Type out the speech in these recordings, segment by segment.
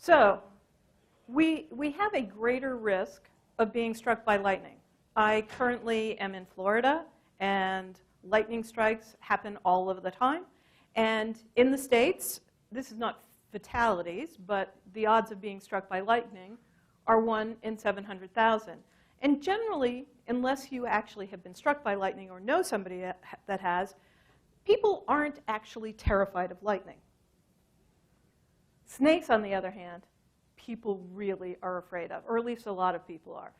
So we have a greater risk of being struck by lightning. I currently am in Florida, and lightning strikes happen all of the time. And in the States, this is not fatalities, but the odds of being struck by lightning are 1 in 700,000. And generally, unless you actually have been struck by lightning or know somebody that has, people aren't actually terrified of lightning. Snakes, on the other hand, people really are afraid of, or at least a lot of people are.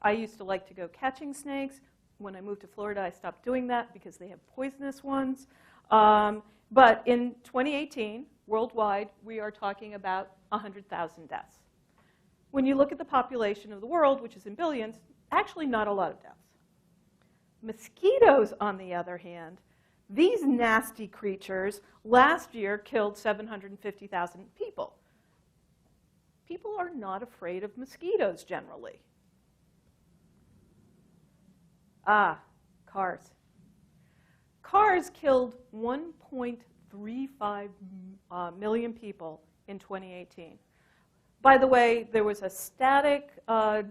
I used to like to go catching snakes. When I moved to Florida, I stopped doing that because they have poisonous ones. But in 2018, worldwide, we are talking about 100,000 deaths. When you look at the population of the world, which is in billions, actually not a lot of deaths. Mosquitoes, on the other hand, these nasty creatures last year killed 750,000 people. People are not afraid of mosquitoes generally. Cars. Cars killed 1.35 million people in 2018. By the way, there was a static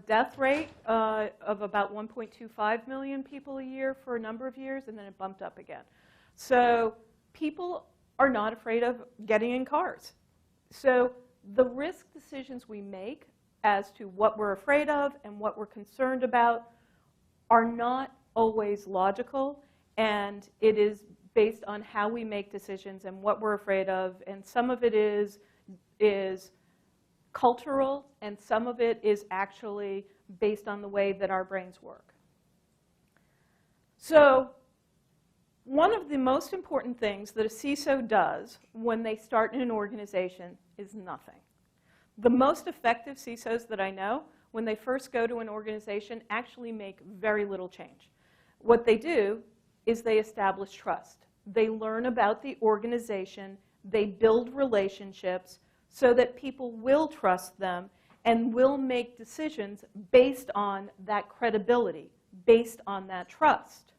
death rate of about 1.25 million people a year for a number of years, and then it bumped up again. So people are not afraid of getting in cars. So the risk decisions we make as to what we're afraid of and what we're concerned about are not always logical, and it is based on how we make decisions and what we're afraid of, and some of it is cultural, and some of it is actually based on the way that our brains work. So one of the most important things that a CISO does when they start in an organization is nothing. The most effective CISOs that I know, when they first go to an organization, actually make very little change. What they do is they establish trust. They learn about the organization, they build relationships so that people will trust them and will make decisions based on that credibility, based on that trust.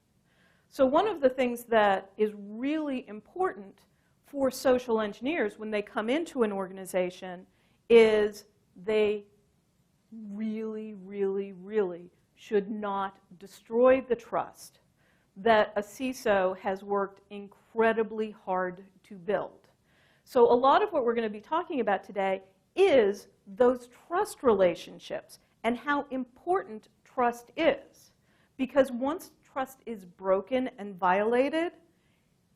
So one of the things that is really important for social engineers when they come into an organization is they really, really, really should not destroy the trust that a CISO has worked incredibly hard to build. So a lot of what we're going to be talking about today is those trust relationships and how important trust is. Because once trust is broken and violated,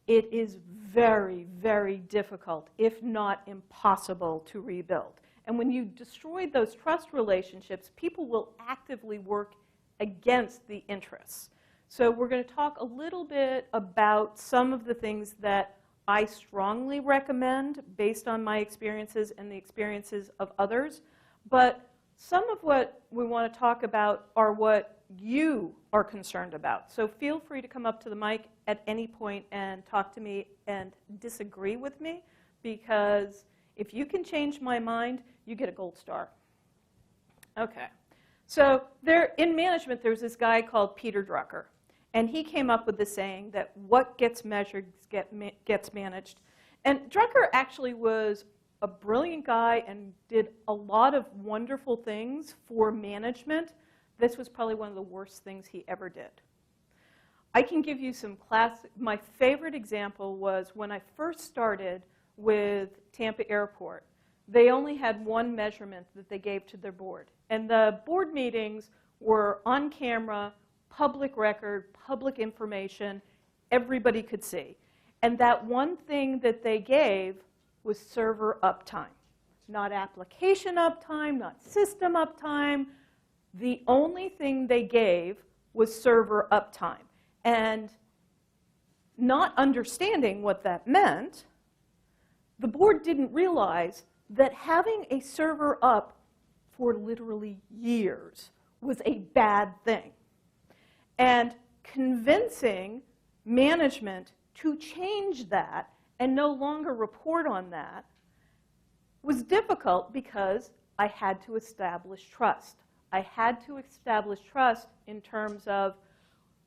it is very, very difficult, if not impossible, to rebuild. And when you destroy those trust relationships, people will actively work against the interests. So we're going to talk a little bit about some of the things that I strongly recommend based on my experiences and the experiences of others. But some of what we want to talk about are what you are concerned about. So feel free to come up to the mic at any point and talk to me and disagree with me, because if you can change my mind, you get a gold star. Okay. So there, in management, there's this guy called Peter Drucker. And he came up with the saying that what gets measured gets managed. And Drucker actually was a brilliant guy and did a lot of wonderful things for management. This was probably one of the worst things he ever did. I can give you some classic. My favorite example was when I first started with Tampa Airport. They only had one measurement that they gave to their board. And the board meetings were on camera, public record, public information, everybody could see. And that one thing that they gave was server uptime. Not application uptime, not system uptime. The only thing they gave was server uptime. And not understanding what that meant, the board didn't realize that having a server up for literally years was a bad thing. And convincing management to change that and no longer report on that was difficult because I had to establish trust. I had to establish trust in terms of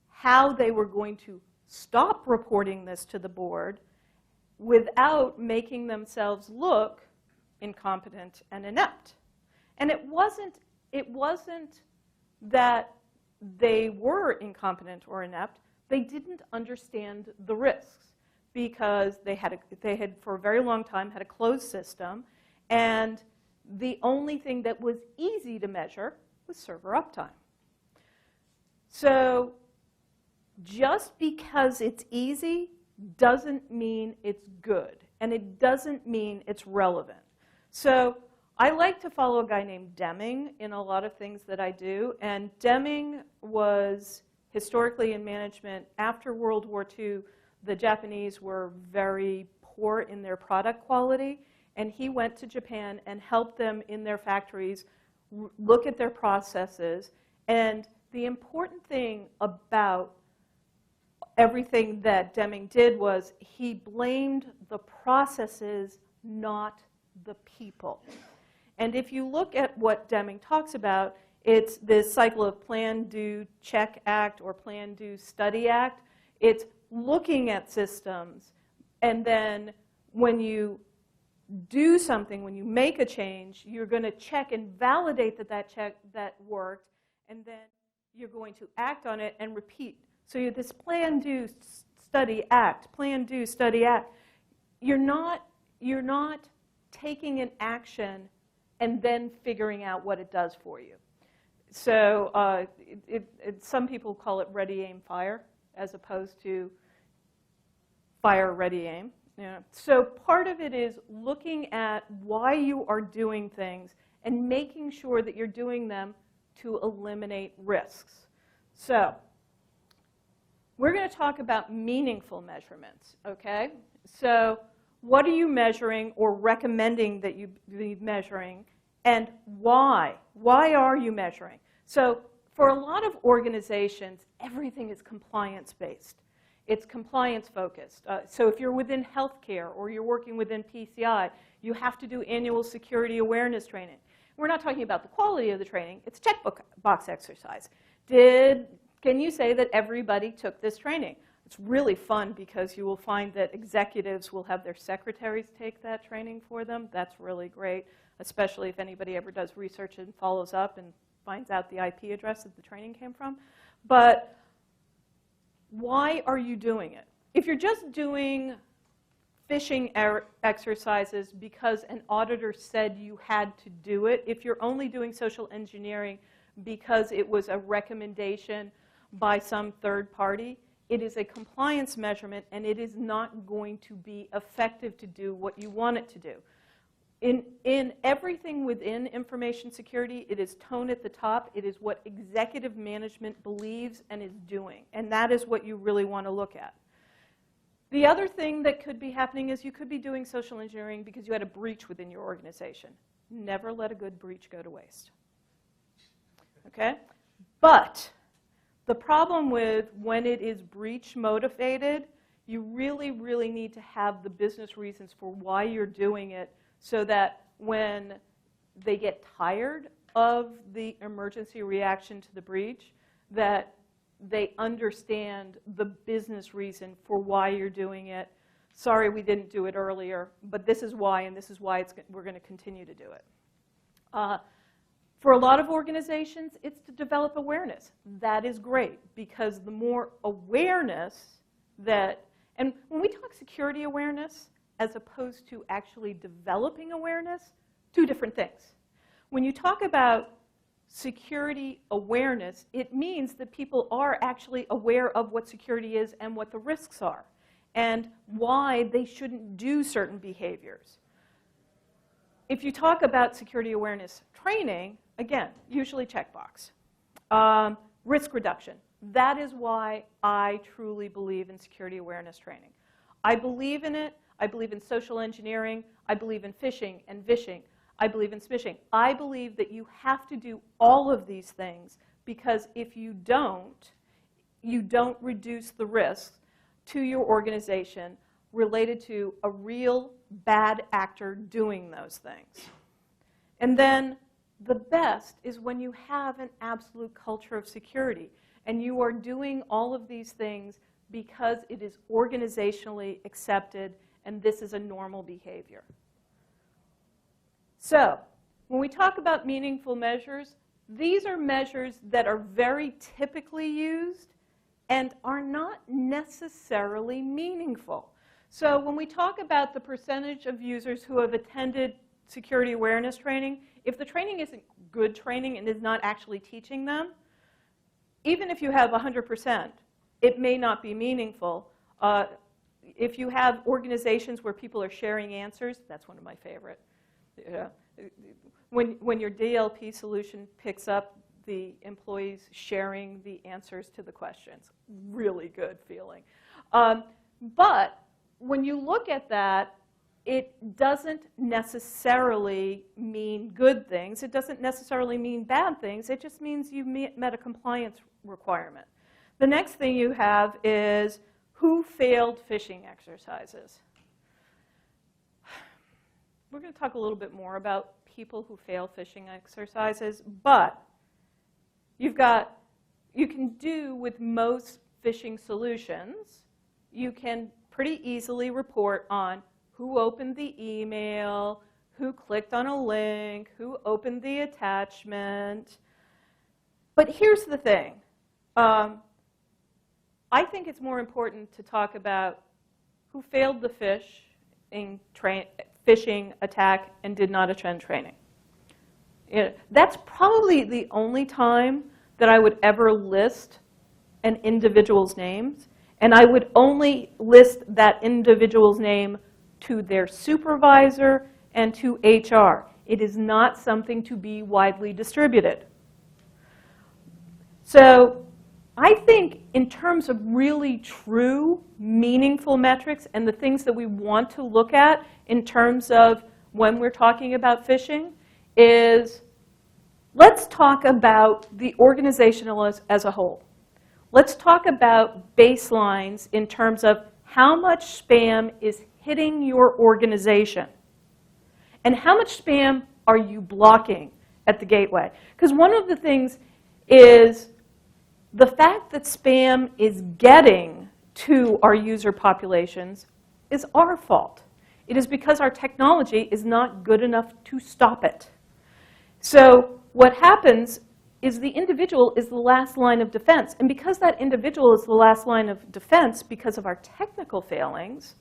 how they were going to stop reporting this to the board without making themselves look incompetent and inept. And it wasn't that they were incompetent or inept. They didn't understand the risks because they had for a very long time had a closed system, and the only thing that was easy to measure was server uptime. So just because it's easy doesn't mean it's good, and it doesn't mean it's relevant. So I like to follow a guy named Deming in a lot of things that I do, and Deming was historically in management. After World War II, the Japanese were very poor in their product quality, and he went to Japan and helped them in their factories look at their processes. And the important thing about everything that Deming did was he blamed the processes, not the people. And if you look at what Deming talks about, it's this cycle of plan, do, check, act, or plan, do, study, act. It's looking at systems, and then when you do something, when you make a change, you're going to check and validate that worked, and then you're going to act on it and repeat. So you this plan, do, study, act, plan, do, study, act. You're not taking an action and then figuring out what it does for you. So some people call it ready, aim, fire, as opposed to fire, ready, aim. Yeah. So part of it is looking at why you are doing things and making sure that you're doing them to eliminate risks. So we're going to talk about meaningful measurements, okay? So what are you measuring or recommending that you be measuring, and why? Why are you measuring? So for a lot of organizations, everything is compliance-based. It's compliance-focused. So if you're within healthcare or you're working within PCI, you have to do annual security awareness training. We're not talking about the quality of the training. It's a checkbox exercise. Can you say that everybody took this training? It's really fun because you will find that executives will have their secretaries take that training for them. That's really great, especially if anybody ever does research and follows up and finds out the IP address that the training came from. But why are you doing it? If you're just doing phishing exercises because an auditor said you had to do it, if you're only doing social engineering because it was a recommendation by some third party, it is a compliance measurement, and it is not going to be effective to do what you want it to do. In everything within information security, it is tone at the top. It is what executive management believes and is doing, and that is what you really want to look at. The other thing that could be happening is you could be doing social engineering because you had a breach within your organization. Never let a good breach go to waste. Okay? But the problem with when it is breach motivated, you really, really need to have the business reasons for why you're doing it, so that when they get tired of the emergency reaction to the breach, that they understand the business reason for why you're doing it. Sorry, we didn't do it earlier, but this is why, and this is why we're going to continue to do it. For a lot of organizations, it's to develop awareness. That is great, because the more awareness that, and when we talk security awareness, as opposed to actually developing awareness, two different things. When you talk about security awareness, it means that people are actually aware of what security is and what the risks are, and why they shouldn't do certain behaviors. If you talk about security awareness training, again, usually checkbox. Risk reduction. That is why I truly believe in security awareness training. I believe in it. I believe in social engineering. I believe in phishing and vishing. I believe in smishing. I believe that you have to do all of these things, because if you don't reduce the risks to your organization related to a real bad actor doing those things. And then the best is when you have an absolute culture of security, and you are doing all of these things because it is organizationally accepted, and this is a normal behavior. So when we talk about meaningful measures, these are measures that are very typically used and are not necessarily meaningful. So when we talk about the percentage of users who have attended security awareness training, if the training isn't good training and is not actually teaching them, even if you have 100%, it may not be meaningful. If you have organizations where people are sharing answers, that's one of my favorite. Yeah. When your DLP solution picks up the employees sharing the answers to the questions, really good feeling. But when you look at that, it doesn't necessarily mean good things. It doesn't necessarily mean bad things. It just means you met a compliance requirement. The next thing you have is who failed phishing exercises. We're going to talk a little bit more about people who fail phishing exercises, but you can do with most phishing solutions, you can pretty easily report on who opened the email, who clicked on a link, who opened the attachment. But here's the thing. I think it's more important to talk about who failed the phishing attack and did not attend training. That's probably the only time that I would ever list an individual's names, and I would only list that individual's name to their supervisor and to HR. It is not something to be widely distributed. So I think in terms of really true, meaningful metrics and the things that we want to look at in terms of when we're talking about phishing is let's talk about the organization as a whole. Let's talk about baselines in terms of how much spam is hitting your organization and how much spam are you blocking at the gateway. Because one of the things is the fact that spam is getting to our user populations is our fault. It is because our technology is not good enough to stop it. So what happens is the individual is the last line of defense. And because that individual is the last line of defense because of our technical failings,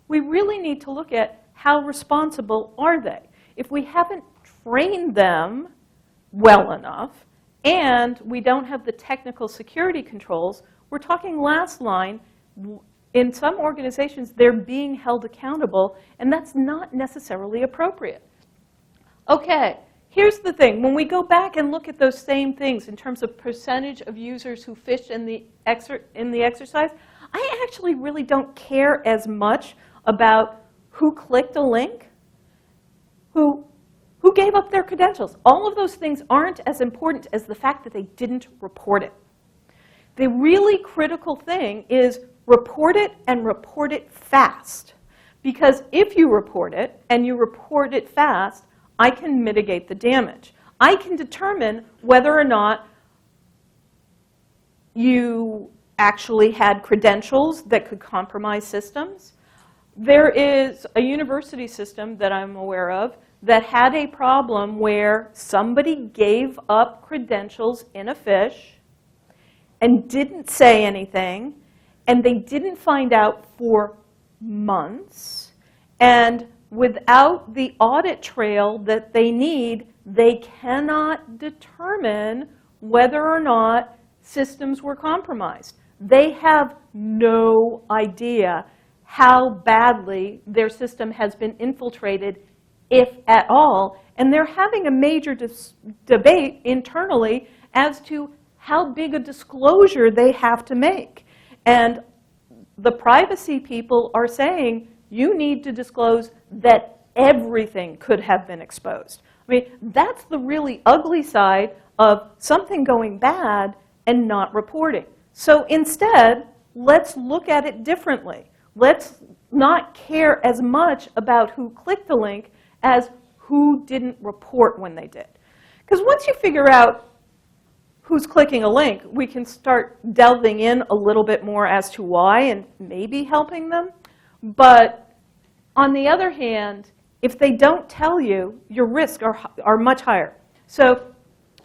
we really need to look at how responsible are they. If we haven't trained them well enough, and we don't have the technical security controls, we're talking last line. In some organizations, they're being held accountable, and that's not necessarily appropriate. Okay, here's the thing. When we go back and look at those same things in terms of percentage of users who fished in the exercise, I actually really don't care as much about who clicked a link, who gave up their credentials. All of those things aren't as important as the fact that they didn't report it. The really critical thing is report it and report it fast. Because if you report it and you report it fast, I can mitigate the damage. I can determine whether or not you actually had credentials that could compromise systems. There is a university system that I'm aware of that had a problem where somebody gave up credentials in a phish and didn't say anything, and they didn't find out for months. And without the audit trail that they need, they cannot determine whether or not systems were compromised. They have no idea how badly their system has been infiltrated, if at all, and they're having a major debate internally as to how big a disclosure they have to make. And the privacy people are saying, you need to disclose that everything could have been exposed. I mean, that's the really ugly side of something going bad and not reporting. So instead, let's look at it differently. Let's not care as much about who clicked the link as who didn't report when they did. Because once you figure out who's clicking a link, we can start delving in a little bit more as to why and maybe helping them. But on the other hand, If they don't tell you, your risks are much higher. So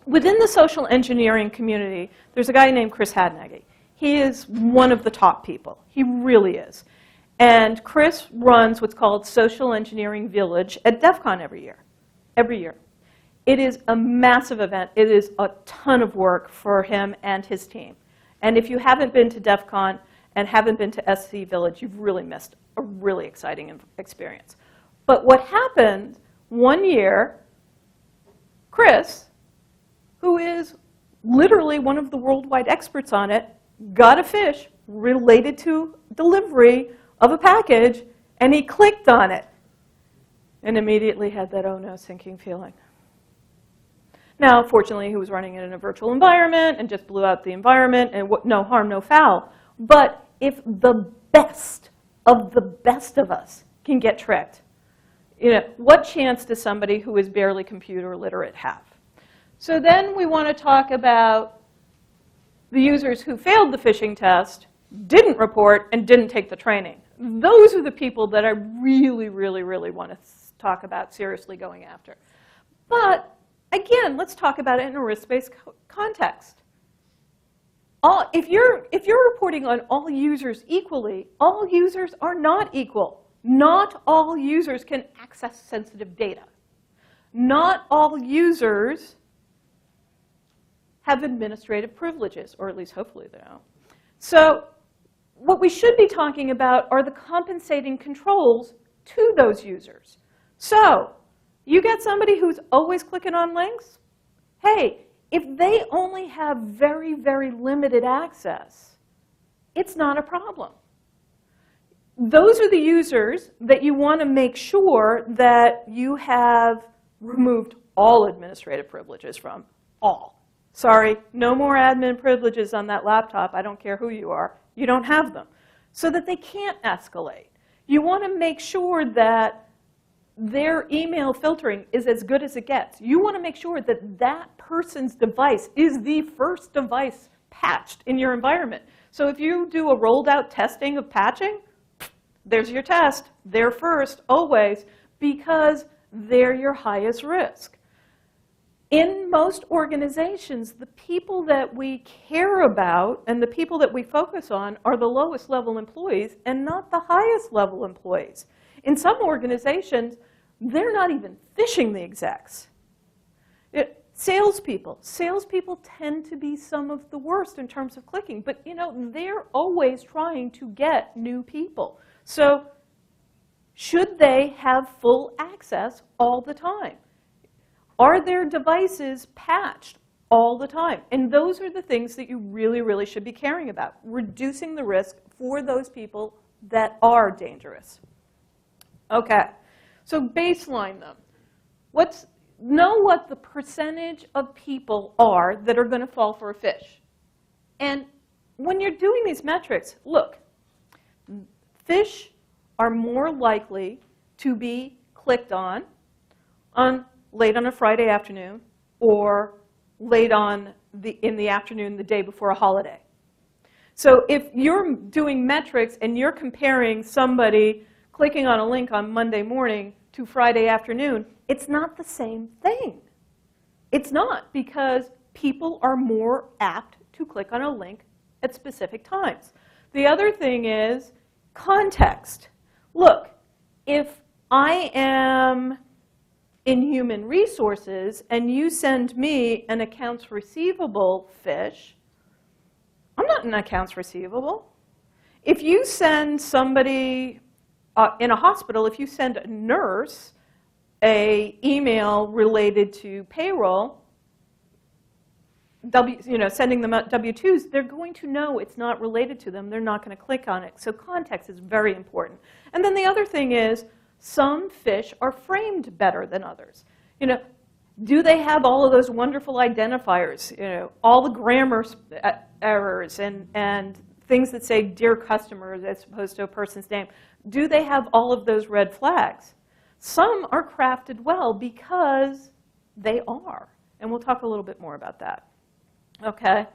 within the social engineering community, there's a guy named Chris Hadnagy. He is one of the top people. He really is. And Chris runs what's called Social Engineering Village at DEF CON every year. Every year. It is a massive event. It is a ton of work for him and his team. And if you haven't been to DEF CON and haven't been to SC Village, you've really missed a really exciting experience. But what happened one year, Chris, who is literally one of the worldwide experts on it, got a fish related to delivery of a package, and he clicked on it and immediately had that oh no sinking feeling. Now, fortunately, he was running it in a virtual environment and just blew out the environment, and no harm, no foul. But if the best of us can get tricked, what chance does somebody who is barely computer literate have? So then we want to talk about the users who failed the phishing test, didn't report, and didn't take the training. Those are the people that I really, really, really want to talk about seriously going after. But again, let's talk about it in a risk-based context. If you're reporting on all users equally, all users are not equal. Not all users can access sensitive data. Not all users have administrative privileges, or at least hopefully they don't. So what we should be talking about are the compensating controls to those users. So you get somebody who's always clicking on links. Hey, if they only have very, very limited access, it's not a problem. Those are the users that you want to make sure that you have removed all administrative privileges from. All. Sorry, no more admin privileges on that laptop. I don't care who you are. You don't have them. So that they can't escalate. You want to make sure that their email filtering is as good as it gets. You want to make sure that that person's device is the first device patched in your environment. So if you do a rolled out testing of patching, there's your test. They're first, always, because they're your highest risk. In most organizations, the people that we care about and the people that we focus on are the lowest level employees and not the highest level employees. In some organizations, they're not even phishing the execs. Salespeople tend to be some of the worst in terms of clicking, but they're always trying to get new people. So should they have full access all the time? Are their devices patched all the time? And those are the things that you really, really should be caring about, reducing the risk for those people that are dangerous. Okay, so baseline them. Know what the percentage of people are that are going to fall for a phish. And when you're doing these metrics, look, phish are more likely to be clicked on late on a Friday afternoon or late in the afternoon the day before a holiday. So if you're doing metrics and you're comparing somebody clicking on a link on Monday morning to Friday afternoon, it's not the same thing. It's not, because people are more apt to click on a link at specific times. The other thing is context. Look, if I am in human resources and you send me an accounts receivable phish, I'm not in accounts receivable. If you send somebody in a hospital, if you send a nurse an email related to payroll, sending them out W-2s, they're going to know it's not related to them. They're not going to click on it. So context is very important. And then the other thing is, some phish are framed better than others. Do they have all of those wonderful identifiers? All the grammar errors and things that say "dear customers" as opposed to a person's name. Do they have all of those red flags? Some are crafted well because they are. And we'll talk a little bit more about that. Okay.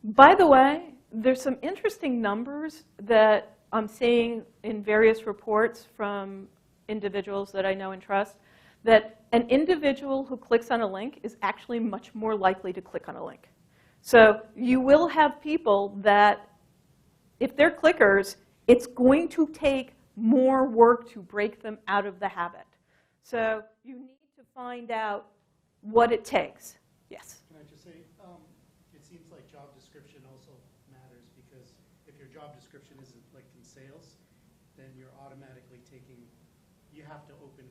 By the way, there's some interesting numbers that I'm seeing in various reports from individuals that I know and trust, that an individual who clicks on a link is actually much more likely to click on a link. So you will have people that, if they're clickers, it's going to take more work to break them out of the habit. So you need to find out what it takes. Yes? Can I just say, it seems like job description also matters, because if your job description isn't like in sales, then you're automatically taking, you have to open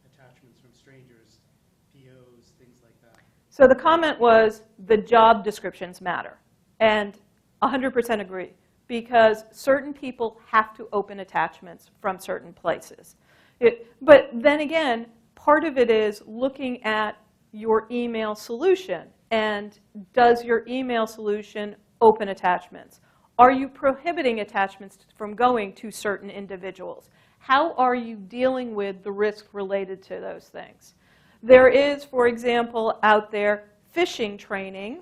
attachments from strangers, POs, things like that. So the comment was the job descriptions matter. And 100% agree, because certain people have to open attachments from certain places. But then again, part of it is looking at your email solution. And does your email solution open attachments? Are you prohibiting attachments from going to certain individuals? How are you dealing with the risk related to those things? There is, for example, out there phishing training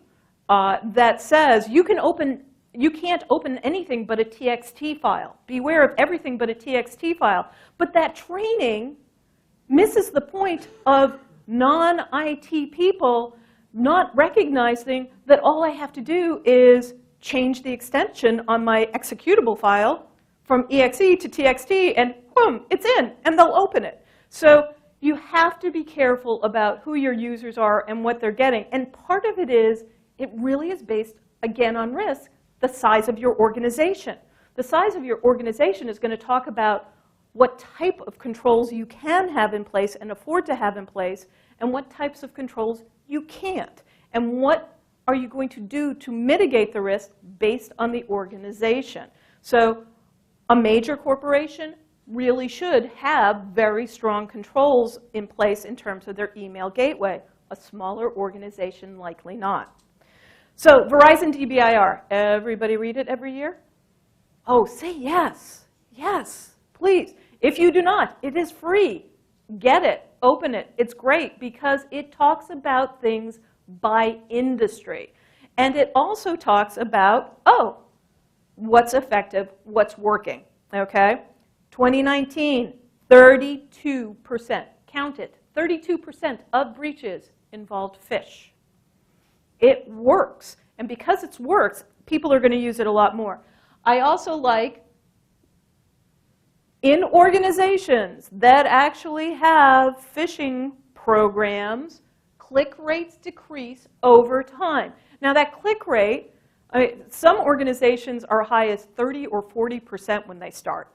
that says you can't open anything but a TXT file. Beware of everything but a TXT file. But that training misses the point of non-IT people not recognizing that all I have to do is change the extension on my executable file from exe to TXT, and boom, it's in, and they'll open it. So you have to be careful about who your users are and what they're getting. And part of it is, it really is based, again, on risk, the size of your organization. The size of your organization is going to talk about what type of controls you can have in place and afford to have in place, and what types of controls you can't. And what are you going to do to mitigate the risk based on the organization? So a major corporation really should have very strong controls in place in terms of their email gateway. A smaller organization, likely not. So Verizon DBIR, everybody read it every year? Oh, say yes. Yes, please. If you do not, it is free. Get it. Open it. It's great because it talks about things by industry. And it also talks about, oh, what's effective, what's working, okay? 2019, 32%, count it, 32% of breaches involved phish. It works, and because it works, people are going to use it a lot more. I also like, in organizations that actually have phishing programs, click rates decrease over time. Now that click rate, some organizations are high as 30 or 40% when they start.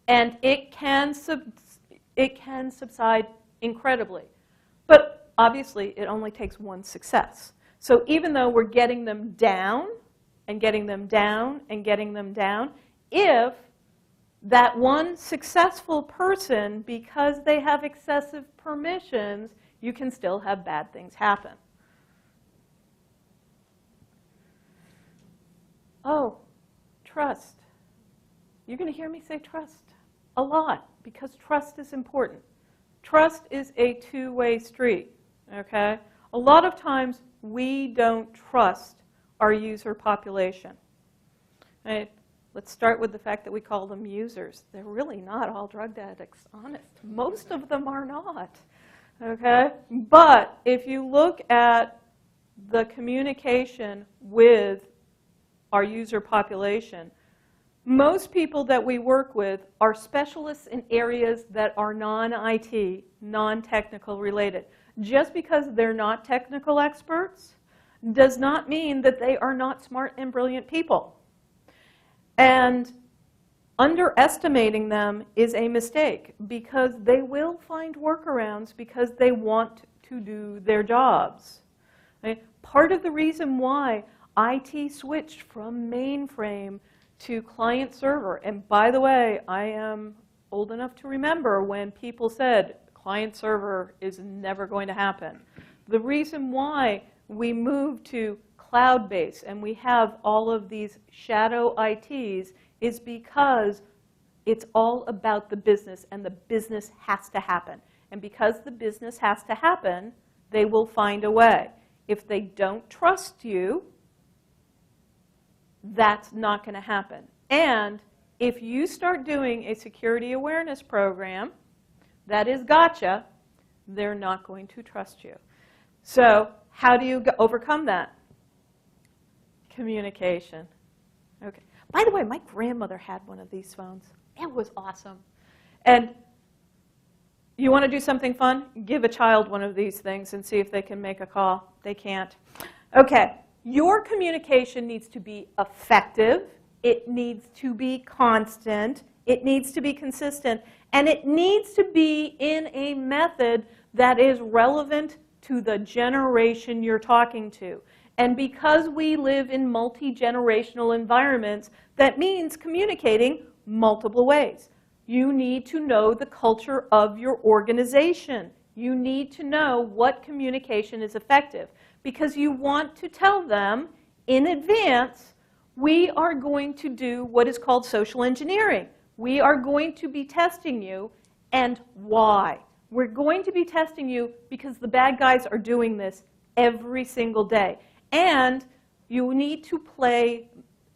And it can subside incredibly. But obviously, it only takes one success. So even though we're getting them down and getting them down and getting them down, if that one successful person, because they have excessive permissions, you can still have bad things happen. Oh, trust. You're going to hear me say trust a lot because trust is important. Trust is a two-way street, okay? A lot of times we don't trust our user population. Right? Let's start with the fact that we call them users. They're really not all drug addicts, honest. Most of them are not, okay? But if you look at the communication with our user population, most people that we work with are specialists in areas that are non-IT, non-technical related. Just because they're not technical experts does not mean that they are not smart and brilliant people. And underestimating them is a mistake because they will find workarounds because they want to do their jobs. Right? Part of the reason why IT switched from mainframe to client server, and by the way, I am old enough to remember when people said client server is never going to happen. The reason why we moved to cloud-based and we have all of these shadow ITs is because it's all about the business and the business has to happen. And because the business has to happen, they will find a way. If they don't trust you, that's not going to happen. And if you start doing a security awareness program that is gotcha, they're not going to trust you. So how do you overcome that? Communication. Okay. By the way, my grandmother had one of these phones. It was awesome. And you want to do something fun? Give a child one of these things and see if they can make a call. They can't. Okay. Your communication needs to be effective. It needs to be constant. It needs to be consistent. And it needs to be in a method that is relevant to the generation you're talking to. And because we live in multi-generational environments, that means communicating multiple ways. You need to know the culture of your organization. You need to know what communication is effective, because you want to tell them in advance, we are going to do what is called social engineering. We are going to be testing you, and why? We're going to be testing you because the bad guys are doing this every single day. And you need to play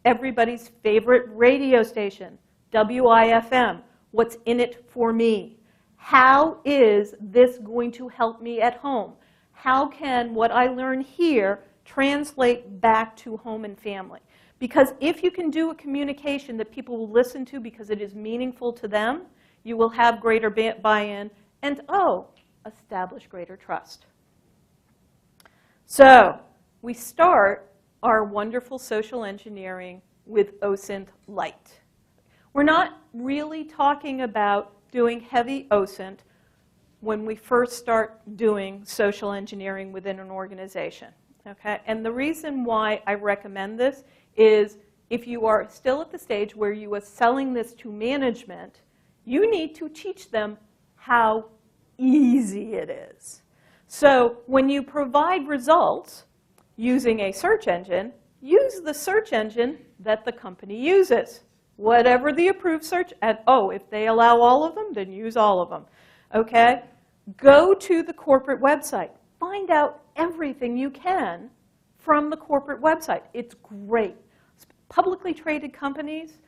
everybody's favorite radio station, WIFM. What's in it for me? How is this going to help me at home? How can what I learn here translate back to home and family? Because if you can do a communication that people will listen to because it is meaningful to them, you will have greater buy-in and, establish greater trust. So we start our wonderful social engineering with Docent Flight. We're not really talking about doing heavy Docent when we first start doing social engineering within an organization. Okay? And the reason why I recommend this is if you are still at the stage where you are selling this to management, you need to teach them how easy it is. So when you provide results using a search engine, use the search engine that the company uses. Whatever the approved search, and if they allow all of them, then use all of them. Okay? Go to the corporate website. Find out everything you can from the corporate website. It's great. Publicly traded companies,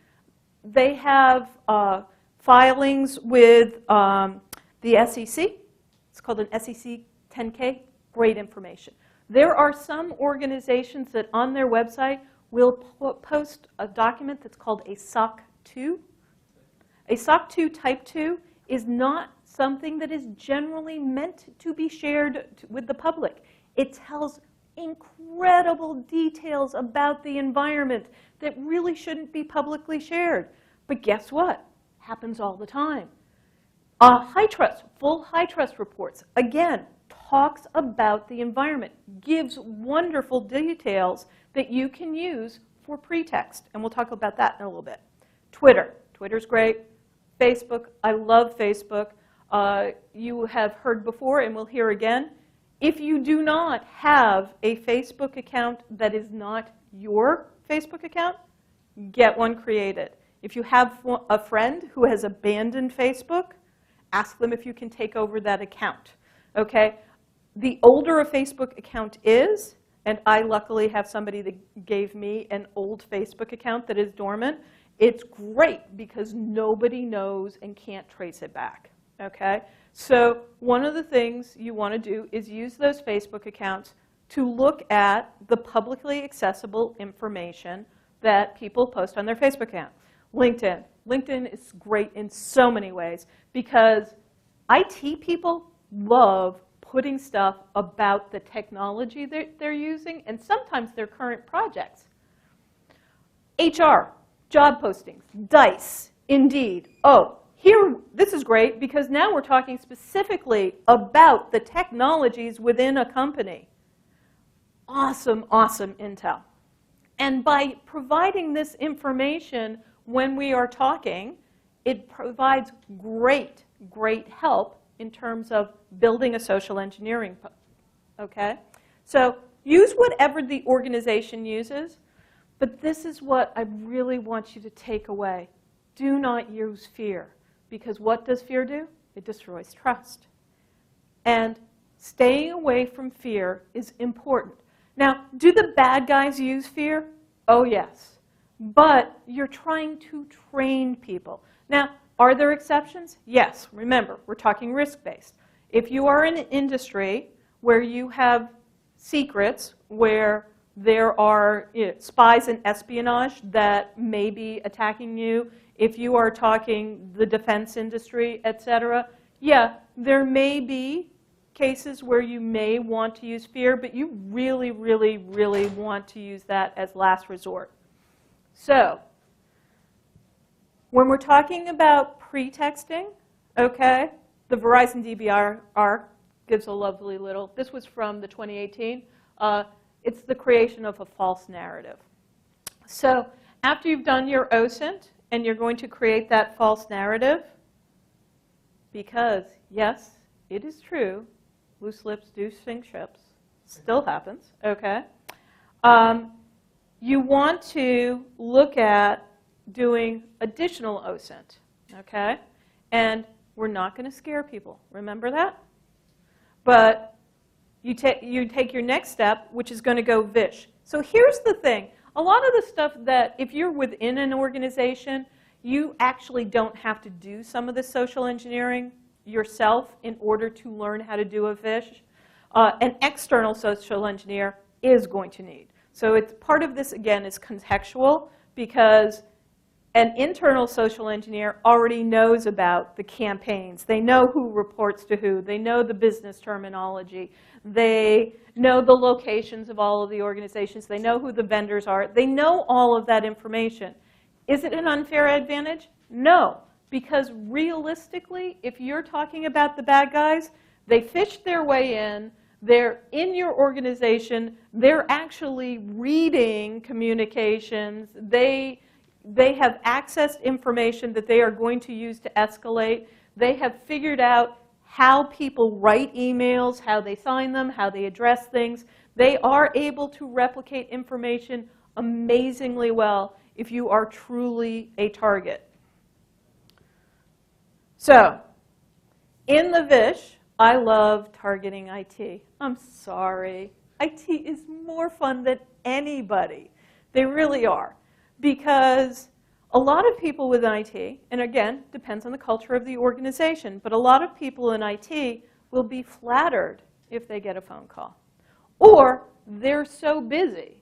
they have filings with the SEC. It's called an SEC 10K. Great information. There are some organizations that on their website will post a document that's called a SOC 2. A SOC 2 Type 2 is not something that is generally meant to be shared with the public. It tells incredible details about the environment that really shouldn't be publicly shared. But guess what? Happens all the time. High trust, full high trust reports, again, talks about the environment, gives wonderful details that you can use for pretext. And we'll talk about that in a little bit. Twitter's great. Facebook, I love Facebook. You have heard before and will hear again. If you do not have a Facebook account that is not your Facebook account, get one created. If you have a friend who has abandoned Facebook, ask them if you can take over that account. Okay? The older a Facebook account is, and I luckily have somebody that gave me an old Facebook account that is dormant, it's great because nobody knows and can't trace it back. Okay? So one of the things you want to do is use those Facebook accounts to look at the publicly accessible information that people post on their Facebook account. LinkedIn. LinkedIn is great in so many ways because IT people love putting stuff about the technology they're using and sometimes their current projects. HR, job postings, Dice, Indeed. Here, this is great because now we're talking specifically about the technologies within a company. Awesome, awesome intel. And by providing this information when we are talking, it provides great, great help in terms of building a social engineering. Okay? So use whatever the organization uses, but this is what I really want you to take away. Do not use fear. Because what does fear do? It destroys trust. And staying away from fear is important. Now, do the bad guys use fear? Oh, yes. but you're trying to train people. Now, are there exceptions? Yes. Remember, we're talking risk-based. If you are in an industry where you have secrets, where there are spies and espionage that may be attacking you, if you are talking the defense industry, et cetera, yeah, there may be cases where you may want to use fear, but you really, really, really want to use that as last resort. So, when we're talking about pretexting, okay, the Verizon DBR gives a lovely little, this was from the 2018, it's the creation of a false narrative. So, after you've done your ascent and you're going to create that false narrative, because, yes, it is true, loose lips do sink ships, still happens, okay? You want to look at doing additional ascent, okay? And we're not going to scare people, remember that? But you take your next step, which is going to go vish. So here's the thing. A lot of the stuff that, if you're within an organization, you actually don't have to do some of the social engineering yourself in order to learn how to do a vish. An external social engineer is going to need. So it's part of this, again, is contextual, because an internal social engineer already knows about the campaigns. They know who reports to who. They know the business terminology. They know the locations of all of the organizations. They know who the vendors are. They know all of that information. Is it an unfair advantage? No, because realistically, if you're talking about the bad guys, they fished their way in. They're in your organization. They're actually reading communications. They have accessed information that they are going to use to escalate. They have figured out how people write emails, how they sign them, how they address things. They are able to replicate information amazingly well if you are truly a target. So, in the VISH, I love targeting IT. I'm sorry. IT is more fun than anybody. They really are. Because a lot of people with IT, and again, depends on the culture of the organization, but a lot of people in IT will be flattered if they get a phone call. Or they're so busy.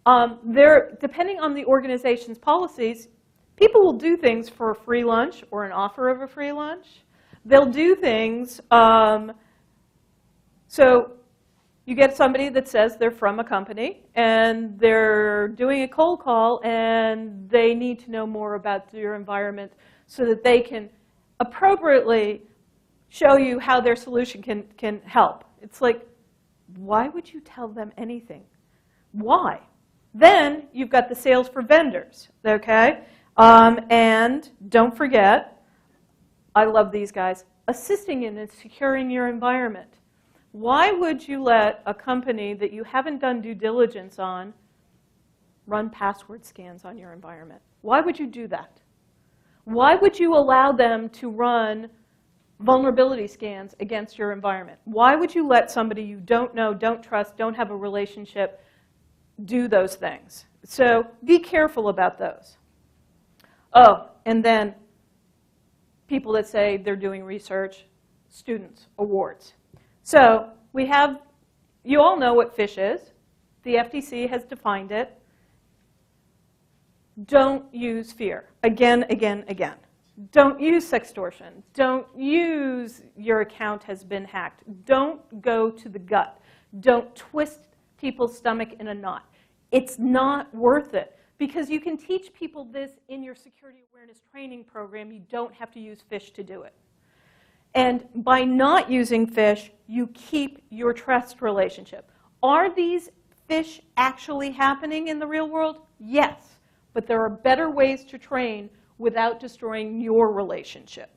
Depending on the organization's policies, people will do things for a free lunch or an offer of a free lunch. They'll do things, so you get somebody that says they're from a company and they're doing a cold call and they need to know more about your environment so that they can appropriately show you how their solution can help. It's like, why would you tell them anything? Why? Then you've got the sales for vendors, okay? And don't forget, I love these guys, assisting in and securing your environment. Why would you let a company that you haven't done due diligence on run password scans on your environment? Why would you do that? Why would you allow them to run vulnerability scans against your environment? Why would you let somebody you don't know, don't trust, don't have a relationship do those things? So be careful about those. Oh, and then people that say they're doing research, students, awards. So we have, you all know what phish is. The FTC has defined it. Don't use fear. Again, again, again. Don't use sextortion. Don't use your account has been hacked. Don't go to the gut. Don't twist people's stomach in a knot. It's not worth it. Because you can teach people this in your security awareness training program. You don't have to use phish to do it. And by not using phish, you keep your trust relationship. Are these phish actually happening in the real world? Yes. But there are better ways to train without destroying your relationship.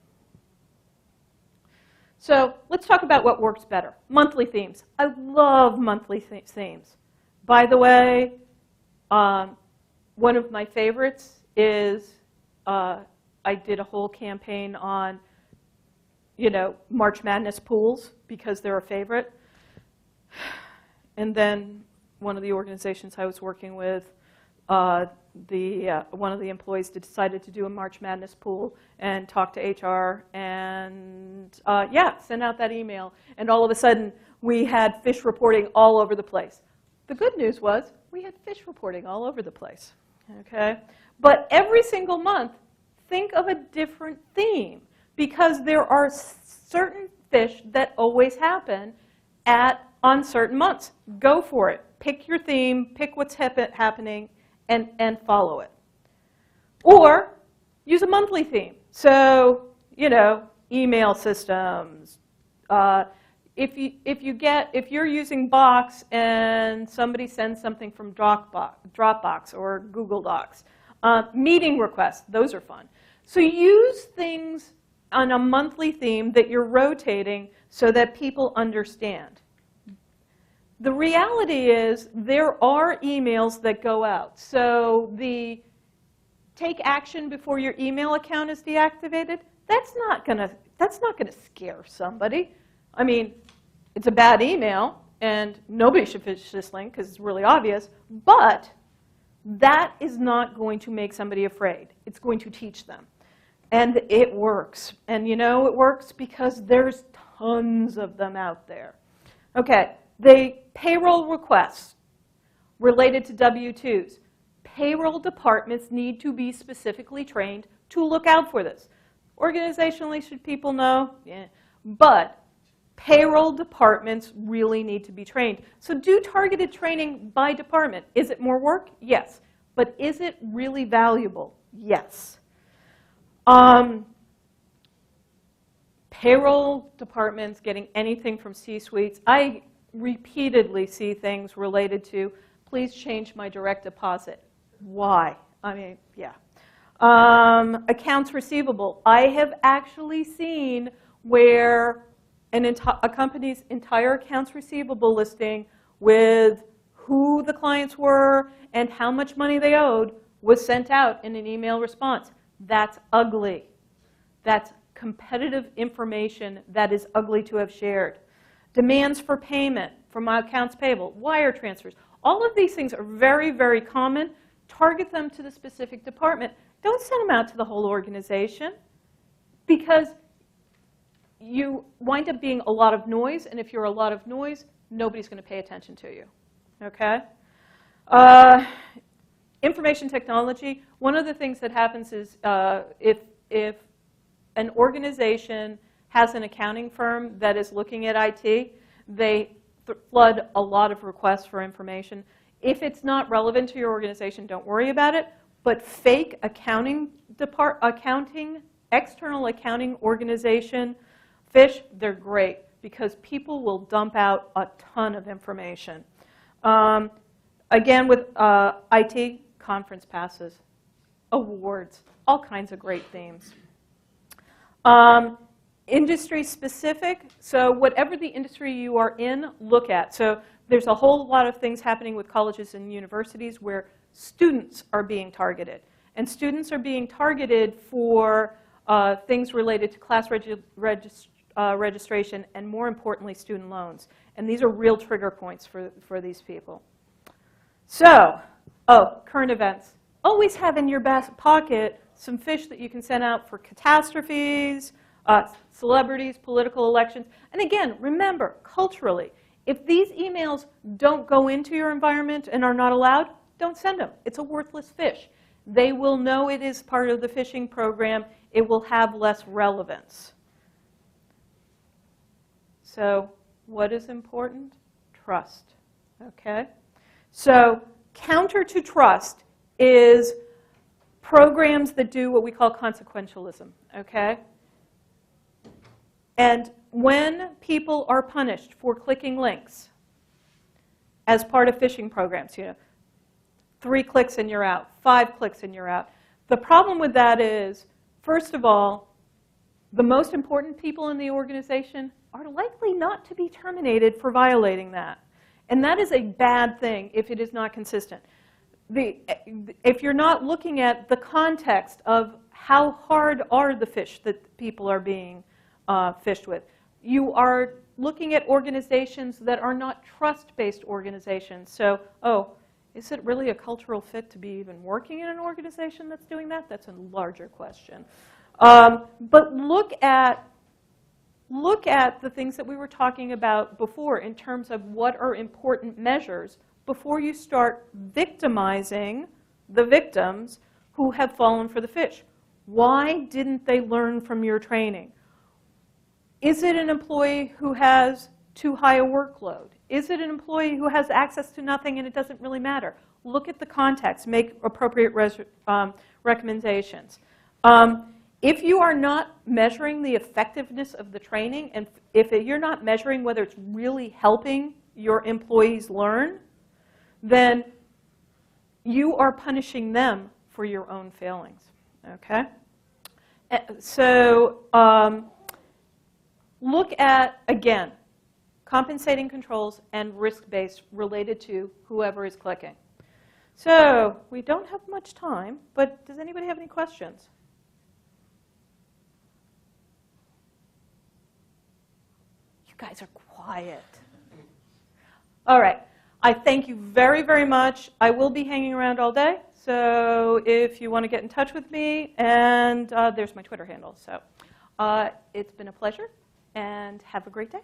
So let's talk about what works better. Monthly themes. I love monthly themes. By the way, one of my favorites is I did a whole campaign on, March Madness pools because they're a favorite. And then one of the organizations I was working with one of the employees decided to do a March Madness pool and talk to HR and send out that email. And all of a sudden, we had fish reporting all over the place. The good news was we had fish reporting all over the place. Okay? But every single month, think of a different theme, because there are certain fish that always happen on certain months. Go for it. Pick your theme, pick what's happening, and follow it. Or use a monthly theme. So, email systems. If you're using Box and somebody sends something from Dropbox or Google Docs, meeting requests, those are fun. So use things on a monthly theme that you're rotating so that people understand. The reality is there are emails that go out. So the take action before your email account is deactivated, that's not gonna scare somebody. I mean, it's a bad email, and nobody should fish this link because it's really obvious, but that is not going to make somebody afraid. It's going to teach them. And it works. And it works because there's tons of them out there. Okay, the payroll requests related to W-2s. Payroll departments need to be specifically trained to look out for this. Organizationally, should people know? Yeah. But payroll departments really need to be trained. So do targeted training by department. Is it more work? Yes. But is it really valuable? Yes. Payroll departments getting anything from C-suites. I repeatedly see things related to, please change my direct deposit. Why? I mean, yeah. Accounts receivable. I have actually seen where a company's entire accounts receivable listing with who the clients were and how much money they owed was sent out in an email response. That's ugly. That's competitive information that is ugly to have shared. Demands for payment from my accounts payable, wire transfers. All of these things are very, very common. Target them to the specific department. Don't send them out to the whole organization, because you wind up being a lot of noise, and if you're a lot of noise, nobody's going to pay attention to you. Okay? Information technology, one of the things that happens is if an organization has an accounting firm that is looking at IT, they flood a lot of requests for information. If it's not relevant to your organization, don't worry about it. But fake external accounting organization fish, they're great because people will dump out a ton of information. Again, with IT, conference passes, awards, all kinds of great themes. Industry specific, so whatever the industry you are in, look at. So there's a whole lot of things happening with colleges and universities where students are being targeted. And students are being targeted for things related to class registration and, more importantly, student loans. And these are real trigger points for these people. So, current events. Always have in your back pocket some fish that you can send out for catastrophes, celebrities, political elections. And again, remember, culturally, if these emails don't go into your environment and are not allowed, don't send them. It's a worthless fish. They will know it is part of the phishing program. It will have less relevance. So what is important? Trust. Okay? So counter to trust is programs that do what we call consequentialism. Okay? And when people are punished for clicking links as part of phishing programs, 3 clicks and you're out, 5 clicks and you're out. The problem with that is, first of all, the most important people in the organization are likely not to be terminated for violating that. And that is a bad thing if it is not consistent. If you're not looking at the context of how hard are the fish that people are being fished with, you are looking at organizations that are not trust-based organizations. So, Is it really a cultural fit to be even working in an organization that's doing that? That's a larger question. But look at the things that we were talking about before in terms of what are important measures before you start victimizing the victims who have fallen for the fish. Why didn't they learn from your training? Is it an employee who has too high a workload? Is it an employee who has access to nothing and it doesn't really matter? Look at the context, make appropriate recommendations. If you are not measuring the effectiveness of the training, and if you're not measuring whether it's really helping your employees learn, then you are punishing them for your own failings, okay? So look at, again, compensating controls and risk-based related to whoever is clicking. So we don't have much time, but does anybody have any questions? You guys are quiet. All right. I thank you very, very much. I will be hanging around all day. So if you want to get in touch with me, and there's my Twitter handle. So it's been a pleasure, and have a great day.